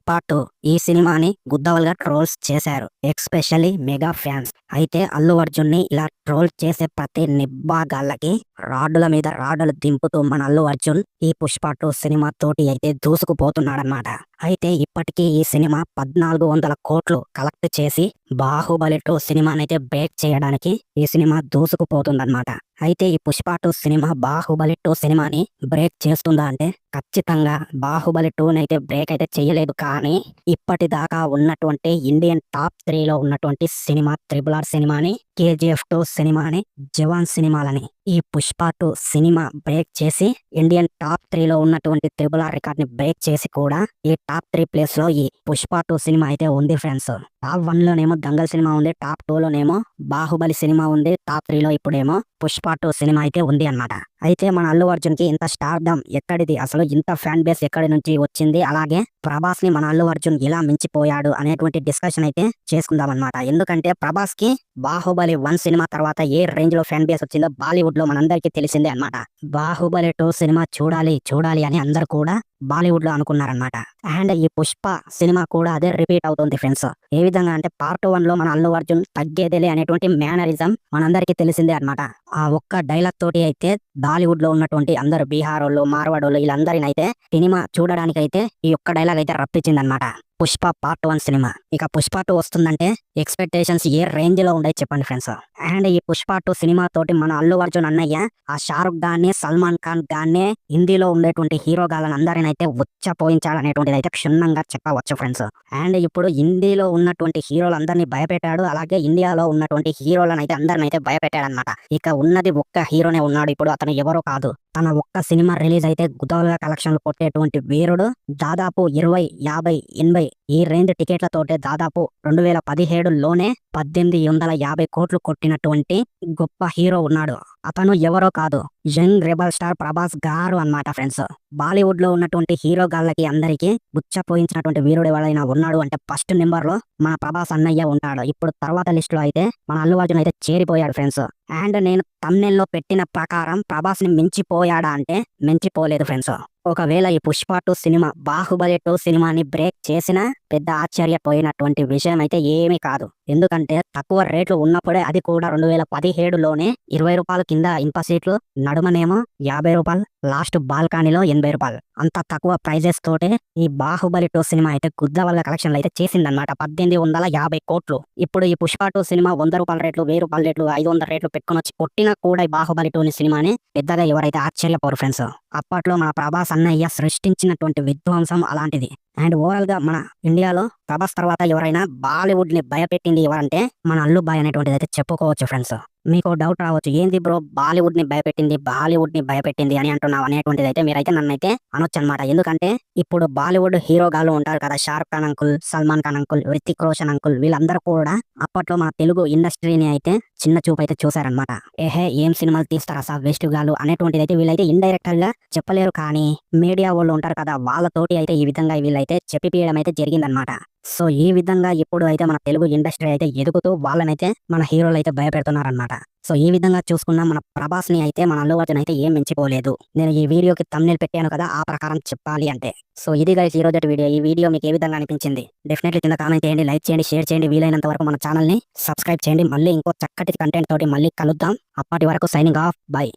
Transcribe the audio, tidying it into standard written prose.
పుష్ప 2 ఈ సినిమాని గుద్దవల్గా ట్రోల్స్ చేశారు. Especially mega fans. అయితే అల్లు అర్జున్ ని ఇలా ట్రోల్ చేసే ప్రతి నిబ్బాగాళ్ళకి రాడ్డుల మీద రాడ్డులు దింపుతూ మన అల్లు అర్జున్ ఈ పుష్ప 2 సినిమా తోటి అయితే దూసుకుపోతున్నాడన్నమాట. అయితే ఇప్పటికీ ఈ సినిమా 1400 కోట్లు కలెక్ట్ చేసి బాహుబలి 2 సినిమానైతే బ్రేక్ చేయడానికి ఈ సినిమా దూసుకుపోతుందన్నమాట. అయితే ఈ పుష్ప 2 సినిమా బాహుబలి 2 సినిమాని బ్రేక్ చేస్తుందా అంటే ఖచ్చితంగా బాహుబలి 2 అయితే బ్రేక్ అయితే చేయలేదు. కానీ ఇప్పటిదాకా ఉన్నటువంటి ఇండియన్ టాప్ 3లో ఉన్నటువంటి సినిమా RRR సినిమాని, KGF 2 సినిమాని, జవాన్ సినిమాలని ఈ పుష్ప 2 సినిమా బ్రేక్ చేసి ఇండియన్ టాప్ 3లో ఉన్నటువంటి RRR రికార్డ్ ని బ్రేక్ చేసి కూడా ఈ టాప్ 3 ప్లేస్ లో ఈ పుష్ప 2 సినిమా అయితే ఉంది ఫ్రెండ్స్. టాప్ 1 లోనేమో దంగల్ సినిమా ఉంది, టాప్ 2 లోనేమో బాహుబలి సినిమా ఉంది, టాప్ 3 లో ఇప్పుడేమో పుష్ప 2 సినిమా అయితే ఉంది అన్నమాట. అయితే మన అల్లు అర్జున్ కి ఇంత స్టార్డమ్ ఎక్కడిది, అసలు ఇంత ఫ్యాన్ బేస్ ఎక్కడి నుంచి వచ్చింది, అలాగే ప్రభాస్ ని మన అల్లు అర్జున్ ఇలా మించిపోయాడు అనేటువంటి డిస్కషన్ అయితే చేసుకుందాం అన్నమాట. ఎందుకంటే ప్రభాస్ కి బాహుబలి 1 సినిమా తర్వాత ఏ రేంజ్ లో ఫ్యాన్ బేస్ వచ్చిందో బాలీవుడ్ లో మనందరికీ తెలిసిందే అన్నమాట. బాహుబలి 2 సినిమా చూడాలి అని అందరు కూడా బాలీవుడ్ లో అనుకున్నారన్నమాట. అండ్ ఈ పుష్ప సినిమా కూడా అదే రిపీట్ అవుతుంది ఫ్రెండ్స్. ఏ విధంగా అంటే పార్ట్ 1 లో మన అల్లు అర్జున్ తగ్గేదేలే అనేటువంటి మేనరిజం మనందరికీ తెలిసిందే అన్నమాట. ఆ ఒక్క డైలాగ్ తోటి అయితే బాలీవుడ్ లో ఉన్నటువంటి అందరు బీహార్ వాళ్ళు, మార్వాడ్ వాళ్ళు వీళ్ళందరిని అయితే సినిమా చూడడానికి అయితే ఈ ఒక్క డైలాగ్ అయితే రప్పించింది అనమాట. Pushpa part 1 cinema. ఇక పుష్ప 2 వస్తుందంటే ఎక్స్పెక్టేషన్స్ ఏ రేంజ్ లో ఉన్నాయి చెప్పండి ఫ్రెండ్స్. అండ్ ఈ పుష్ప 2 సినిమా తోటి మన అల్లు అర్జున్ అన్నయ్య ఆ షారుఖ్ గాన్ని, సల్మాన్ ఖాన్ గాన్ని, హిందీలో ఉండేటువంటి హీరో గాళ్ళని అందరిని అయితే ఉచ్చపోయించాలనేటువంటిది అయితే క్షుణ్ణంగా చెప్పవచ్చు ఫ్రెండ్స్. అండ్ ఇప్పుడు హిందీలో ఉన్నటువంటి హీరోలందరినీ భయపెట్టాడు, అలాగే ఇండియాలో ఉన్నటువంటి హీరోలను అయితే అందరిని అయితే భయపెట్టాడు అనమాట. ఇక ఉన్నది ఒక్క హీరోనే ఉన్నాడు ఇప్పుడు, అతను ఎవరో కాదు. తన ఒక్క సినిమా రిలీజ్ అయితే గుదవలుగా కలెక్షన్లు కొట్టేటువంటి వీరుడు. దాదాపు 20, 50, 80 ఈ రేంజ్ టికెట్లతోటే దాదాపు 2017లోనే 1850 కోట్లు కొట్టినటువంటి గొప్ప హీరో ఉన్నాడు. అతను ఎవరో కాదు, యంగ్ రెబల్ స్టార్ ప్రభాస్ గారు అన్నమాట ఫ్రెండ్స్. బాలీవుడ్ లో ఉన్నటువంటి హీరో గాళ్ళకి అందరికీ బుచ్చపోయించినటువంటి వీరుడు ఎవరైనా ఉన్నాడు అంటే ఫస్ట్ నెంబర్ లో మన ప్రభాస్ అన్నయ్య ఉంటాడు. ఇప్పుడు తర్వాత లిస్ట్ లో అయితే మన అల్లు అర్జున్ అయితే చేరిపోయాడు ఫ్రెండ్స్. అండ్ నేను thumbnail లో పెట్టిన ప్రకారం ప్రభాస్ ని మించిపోయాడా అంటే మించిపోలేదు ఫ్రెండ్స్. ఒకవేళ ఈ పుష్ప 2 సినిమా బాహుబలి 2 సినిమాని బ్రేక్ చేసినా పెద్ద ఆశ్చర్యపోయినటువంటి విషయం అయితే ఏమీ కాదు. ఎందుకంటే తక్కువ రేట్లు ఉన్నప్పుడే, అది కూడా 2017లోనే 20 రూపాయల కింద ఇనుప సీట్లు, నడుమనేమో 50 రూపాయలు, లాస్ట్ బాల్కనీలో 80 రూపాయలు. అంత తక్కువ ప్రైజెస్ తోటే ఈ బాహుబలి 2 సినిమా అయితే గుద్దవల్ల కలెక్షన్లు అయితే చేసిందనమాట. 1850 కోట్లు. ఇప్పుడు ఈ పుష్ప 2 సినిమా 100 రూపాయల రేట్లు, 1000 రూపాయల రేట్లు, 500 రేట్లు పెట్టుకుని వచ్చి కొట్టినా కూడా ఈ బాహుబలి 2 సినిమాని పెద్దగా ఎవరైతే ఆశ్చర్యపోరు ఫ్రెండ్స్. అప్పట్లో మన ప్రభాస్ అన్నయ్య సృష్టించినటువంటి విధ్వంసం అలాంటిది. అండ్ ఓవరాల్ గా మన ఇండియాలో ప్రభాస్ తర్వాత ఎవరైనా బాలీవుడ్ ని భయపెట్టింది ఎవరంటే మన అల్లు బాయ్ అనేటువంటిది అయితే చెప్పుకోవచ్చు ఫ్రెండ్స్. మీకు డౌట్ రావచ్చు, ఏంది బ్రో బాలీవుడ్ ని భయపెట్టింది అని అంటున్నావు అనేటువంటిది అయితే మీరైతే నన్నైతే అనొచ్చు అనమాట. ఎందుకంటే ఇప్పుడు బాలీవుడ్ హీరో గాళ్ళు ఉంటారు కదా, Shahrukh Khan uncle, Salman Khan uncle, Hrithik Roshan uncle, వీళ్ళందరూ కూడా అప్పట్లో మన తెలుగు ఇండస్ట్రీని అయితే చిన్న చూపు అయితే చూసారనమాట. ఏం సినిమాలు తీస్తారు అసలు వేస్ట్ గాళ్ళు అనేటువంటిది అయితే వీళ్ళైతే ఇండైరెక్టర్ గా చెప్పలేరు, కానీ మీడియా వాళ్ళు ఉంటారు కదా, వాళ్ళతోటి అయితే ఈ విధంగా వీళ్ళైతే చెప్పిపియడం అయితే జరిగిందనమాట. సో ఈ విధంగా ఇప్పుడు అయితే మన తెలుగు ఇండస్ట్రీ అయితే ఎదుగుతూ వాళ్ళనైతే మన హీరోలు అయితే భయపెడుతున్నారనమాట. సో ఈ విధంగా చూసుకున్న మన ప్రభాస్ ని అయితే మన అల్లు అర్జున్ అయితే ఏం మించిపోలేదు. నేను ఈ వీడియోకి thumbnail పెట్టాను కదా, ఆ ప్రకారం చెప్పాలి అంటే. సో ఇది గైస్ ఈ రోజు వీడియో. ఈ వీడియో మీకు ఏ విధంగా అనిపించింది డెఫినెట్లీ కింద కామెంట్ చేయండి, లైక్ చేయండి, షేర్ చేయండి, వీలైనంత వరకు మన ఛానల్ ని సబ్స్క్రైబ్ చేయండి. మళ్ళీ ఇంకో చక్కటి కంటెంట్ తోటి మళ్ళీ కలుద్దాం. అప్పటి వరకు సైనింగ్ ఆఫ్, బై.